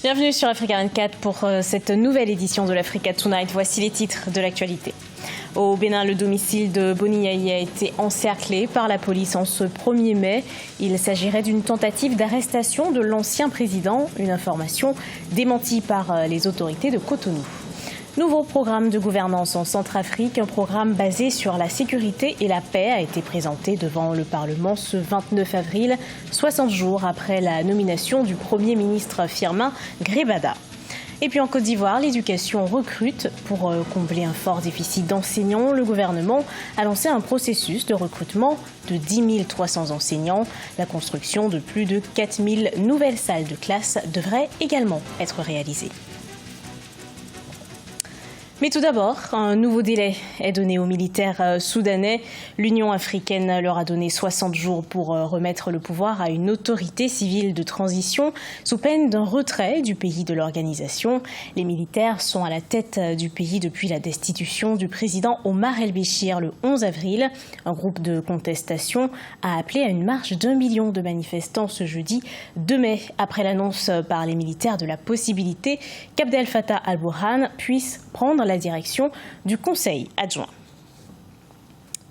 Bienvenue sur Africa 24 pour cette nouvelle édition de l'Africa Tonight. Voici les titres de l'actualité. Au Bénin, le domicile de Boni Yayi a été encerclé par la police en ce 1er mai. Il s'agirait d'une tentative d'arrestation de l'ancien président, une information démentie par les autorités de Cotonou. Nouveau programme de gouvernance en Centrafrique, un programme basé sur la sécurité et la paix a été présenté devant le Parlement ce 29 avril, 60 jours après la nomination du Premier ministre Firmin Grébada. Et puis en Côte d'Ivoire, l'éducation recrute. Pour combler un fort déficit d'enseignants, le gouvernement a lancé un processus de recrutement de 10 300 enseignants. La construction de plus de 4 000 nouvelles salles de classe devrait également être réalisée. Mais tout d'abord, un nouveau délai est donné aux militaires soudanais. L'Union africaine leur a donné 60 jours pour remettre le pouvoir à une autorité civile de transition sous peine d'un retrait du pays de l'organisation. Les militaires sont à la tête du pays depuis la destitution du président Omar el-Béchir le 11 avril. Un groupe de contestation a appelé à une marche d'1 million de manifestants ce jeudi 2 mai, après l'annonce par les militaires de la possibilité qu'Abdel Fattah al-Burhan puisse prendre la direction du Conseil adjoint.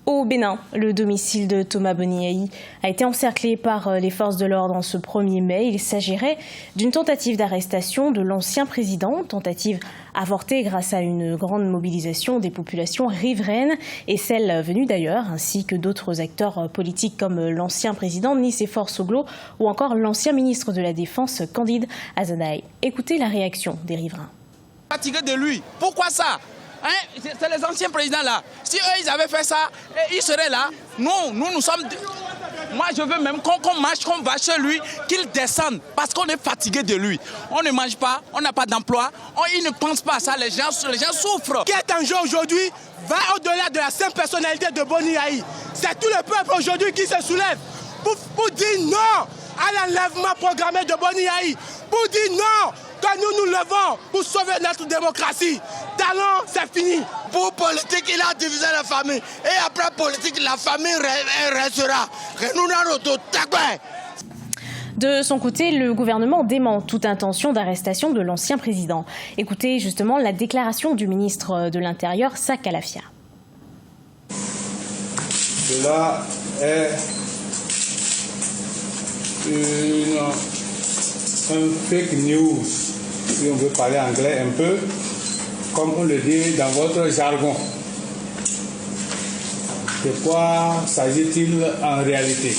Au Bénin, le domicile de Thomas Boni Yayi a été encerclé par les forces de l'ordre en ce 1er mai. Il s'agirait d'une tentative d'arrestation de l'ancien président, tentative avortée grâce à une grande mobilisation des populations riveraines et celles venues d'ailleurs, ainsi que d'autres acteurs politiques comme l'ancien président Nicéphore Soglo ou encore l'ancien ministre de la Défense Candide Azanaï. Écoutez la réaction des riverains. Fatigué de lui. Pourquoi ça? C'est les anciens présidents là. Si eux ils avaient fait ça, ils seraient là. Nous sommes... Moi je veux même qu'on marche, qu'on va chez lui, qu'il descende. Parce qu'on est fatigué de lui. On ne mange pas, on n'a pas d'emploi, ils ne pensent pas à ça, les gens souffrent. Qui est en jeu aujourd'hui va au-delà de la simple personnalité de Boni Yayi. C'est tout le peuple aujourd'hui qui se soulève pour dire non à l'enlèvement programmé de Boni Yayi. Pour dire non que nous nous levons pour sauver notre démocratie. Talon, c'est fini. Pour politique, il a divisé la famille. Et après politique, la famille restera. De son côté, le gouvernement dément toute intention d'arrestation de l'ancien président. Écoutez justement la déclaration du ministre de l'Intérieur, Sa Kalafia. Cela est un fake news, si on veut parler anglais un peu, comme on le dit dans votre jargon. De quoi s'agit-il en réalité?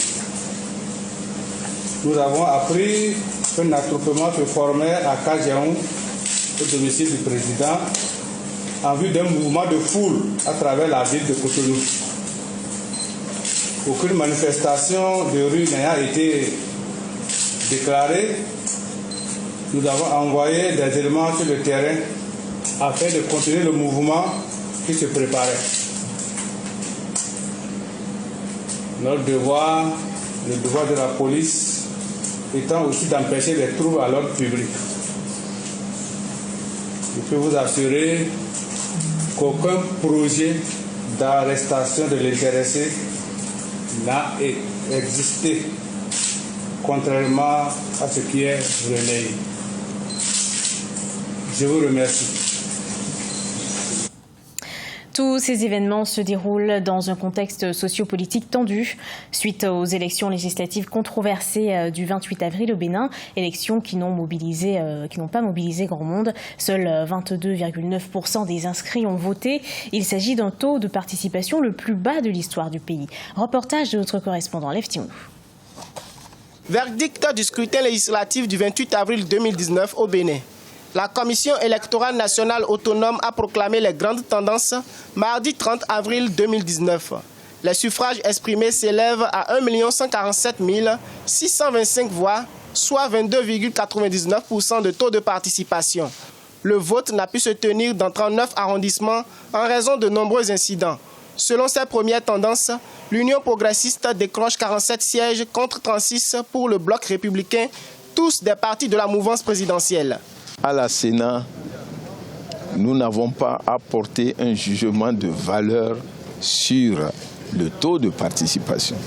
Nous avons appris qu'un attroupement se formait à Kajaoun, au domicile du président, en vue d'un mouvement de foule à travers la ville de Cotonou. Aucune manifestation de rue n'ayant été déclarée, nous avons envoyé des éléments sur le terrain afin de contenir le mouvement qui se préparait. Notre devoir, le devoir de la police, étant aussi d'empêcher les troubles à l'ordre public. Je peux vous assurer qu'aucun projet d'arrestation de l'intéressé n'a existé, contrairement à ce qui est relayé. Je vous remercie. Tous ces événements se déroulent dans un contexte sociopolitique tendu suite aux élections législatives controversées du 28 avril au Bénin, élections qui n'ont pas mobilisé grand monde. Seuls 22,9% des inscrits ont voté. Il s'agit d'un taux de participation le plus bas de l'histoire du pays. Reportage de notre correspondant Lev Timou. Verdict du scrutin législatif du 28 avril 2019 au Bénin. La Commission électorale nationale autonome a proclamé les grandes tendances mardi 30 avril 2019. Les suffrages exprimés s'élèvent à 1 147 625 voix, soit 22,99% de taux de participation. Le vote n'a pu se tenir dans 39 arrondissements en raison de nombreux incidents. Selon ces premières tendances, l'Union progressiste décroche 47 sièges contre 36 pour le bloc républicain, tous des partis de la mouvance présidentielle. À la Sénat, nous n'avons pas apporté un jugement de valeur sur le taux de participation.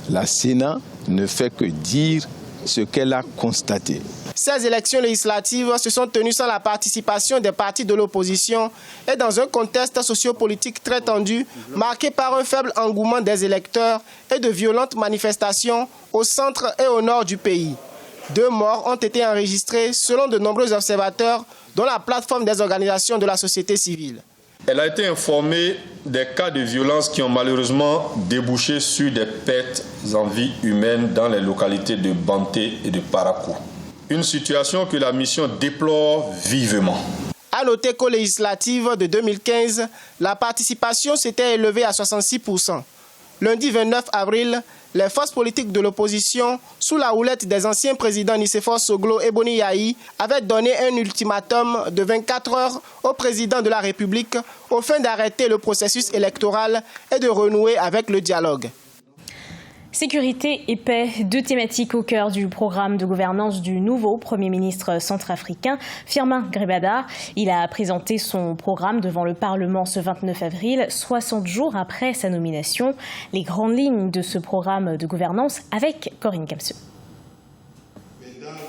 La Sénat ne fait que dire ce qu'elle a constaté. Ces élections législatives se sont tenues sans la participation des partis de l'opposition et dans un contexte sociopolitique très tendu, marqué par un faible engouement des électeurs et de violentes manifestations au centre et au nord du pays. 2 morts ont été enregistrés selon de nombreux observateurs, dont la plateforme des organisations de la société civile. Elle a été informée des cas de violence qui ont malheureusement débouché sur des pertes en vie humaine dans les localités de Banté et de Parakou. Une situation que la mission déplore vivement. À noter qu'aux législatives de 2015, la participation s'était élevée à 66%. Lundi 29 avril, les forces politiques de l'opposition, sous la houlette des anciens présidents Nicéphore Soglo et Boni Yayi, avaient donné un ultimatum de 24 heures au président de la République au fin d'arrêter le processus électoral et de renouer avec le dialogue. Sécurité et paix, 2 thématiques au cœur du programme de gouvernance du nouveau Premier ministre centrafricain, Firmin Grebada. Il a présenté son programme devant le Parlement ce 29 avril, 60 jours après sa nomination. Les grandes lignes de ce programme de gouvernance avec Corinne Kamseux.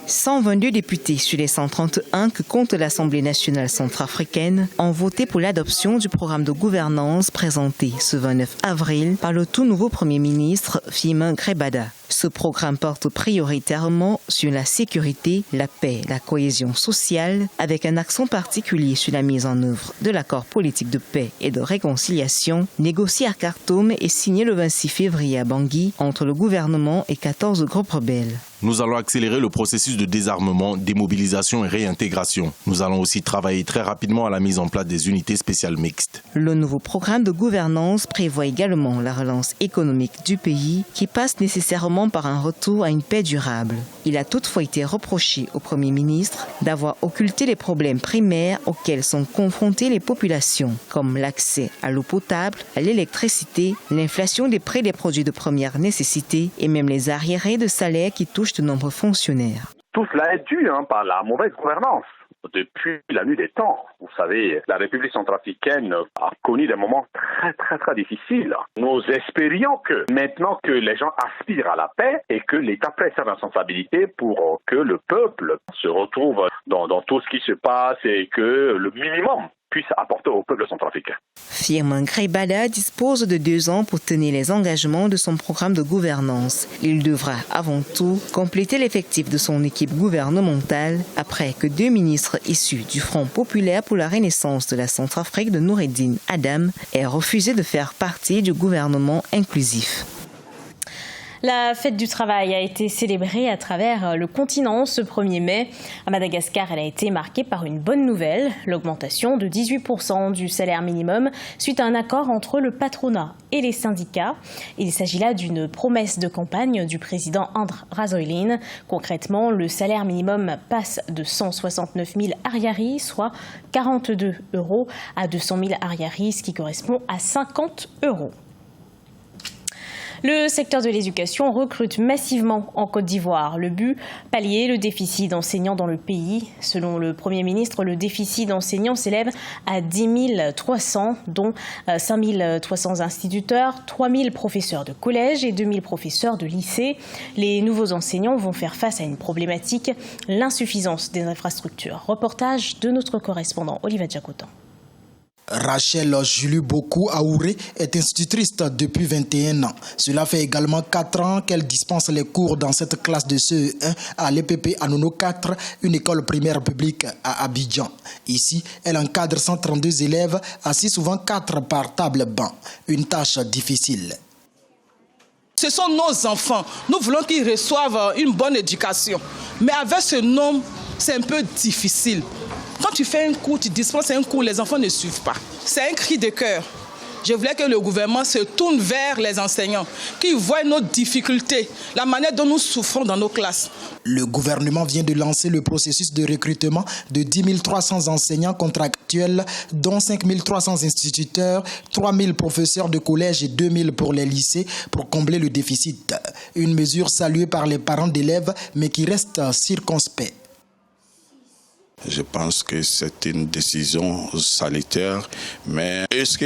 122 députés sur les 131 que compte l'Assemblée nationale centrafricaine ont voté pour l'adoption du programme de gouvernance présenté ce 29 avril par le tout nouveau Premier ministre Firmin Grebada. Ce programme porte prioritairement sur la sécurité, la paix, la cohésion sociale, avec un accent particulier sur la mise en œuvre de l'accord politique de paix et de réconciliation, négocié à Khartoum et signé le 26 février à Bangui entre le gouvernement et 14 groupes rebelles. Nous allons accélérer le processus de désarmement, démobilisation et réintégration. Nous allons aussi travailler très rapidement à la mise en place des unités spéciales mixtes. Le nouveau programme de gouvernance prévoit également la relance économique du pays qui passe nécessairement par un retour à une paix durable. Il a toutefois été reproché au Premier ministre d'avoir occulté les problèmes primaires auxquels sont confrontées les populations, comme l'accès à l'eau potable, à l'électricité, l'inflation des prix des produits de première nécessité et même les arriérés de salaire qui touchent de nombreux fonctionnaires. Tout cela est dû par la mauvaise gouvernance. Depuis la nuit des temps, vous savez, la République centrafricaine a connu des moments très difficiles. Nous espérions que maintenant que les gens aspirent à la paix et que l'État prenne sa responsabilité pour que le peuple se retrouve dans tout ce qui se passe et que le minimum puisse apporter au peuple centrafricain. Firmin Grebada dispose de 2 ans pour tenir les engagements de son programme de gouvernance. Il devra avant tout compléter l'effectif de son équipe gouvernementale après que 2 ministres issus du Front populaire pour la renaissance de la Centrafrique de Noureddine Adam aient refusé de faire partie du gouvernement inclusif. La fête du travail a été célébrée à travers le continent ce 1er mai. À Madagascar, elle a été marquée par une bonne nouvelle, l'augmentation de 18% du salaire minimum suite à un accord entre le patronat et les syndicats. Il s'agit là d'une promesse de campagne du président Andry Rajoelina. Concrètement, le salaire minimum passe de 169 000 ariaris, soit 42 €, à 200 000 ariaris, ce qui correspond à 50 €. Le secteur de l'éducation recrute massivement en Côte d'Ivoire. Le but, pallier le déficit d'enseignants dans le pays. Selon le Premier ministre, le déficit d'enseignants s'élève à 10 300, dont 5 300 instituteurs, 3 000 professeurs de collège et 2 000 professeurs de lycée. Les nouveaux enseignants vont faire face à une problématique, l'insuffisance des infrastructures. Reportage de notre correspondant Olivier Djakotan. Rachel Julie Boku Aouré est institutrice depuis 21 ans. Cela fait également 4 ans qu'elle dispense les cours dans cette classe de CE1 à l'EPP Anono 4, une école primaire publique à Abidjan. Ici, elle encadre 132 élèves, assis souvent 4 par table banc. Une tâche difficile. Ce sont nos enfants. Nous voulons qu'ils reçoivent une bonne éducation. Mais avec ce nombre, c'est un peu difficile. Quand tu fais un cours, tu dispenses un cours, les enfants ne suivent pas. C'est un cri de cœur. Je voulais que le gouvernement se tourne vers les enseignants, qu'ils voient nos difficultés, la manière dont nous souffrons dans nos classes. Le gouvernement vient de lancer le processus de recrutement de 10 300 enseignants contractuels, dont 5 300 instituteurs, 3 000 professeurs de collège et 2 000 pour les lycées, pour combler le déficit. Une mesure saluée par les parents d'élèves, mais qui reste circonspect. Je pense que c'est une décision salutaire, mais est-ce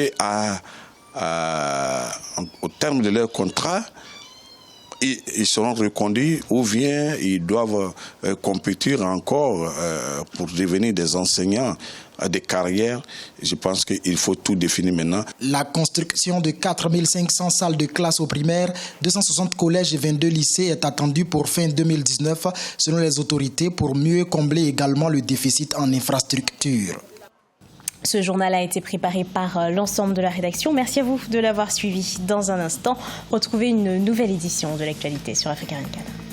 qu'au terme de leur contrat, ils seront reconduits ou bien ils doivent compétir encore pour devenir des enseignants à des carrières. Je pense qu'il faut tout définir maintenant. La construction de 4500 salles de classe au primaire, 260 collèges et 22 lycées est attendue pour fin 2019 selon les autorités pour mieux combler également le déficit en infrastructure. Ce journal a été préparé par l'ensemble de la rédaction. Merci à vous de l'avoir suivi. Dans un instant, retrouvez une nouvelle édition de l'actualité sur Africa24.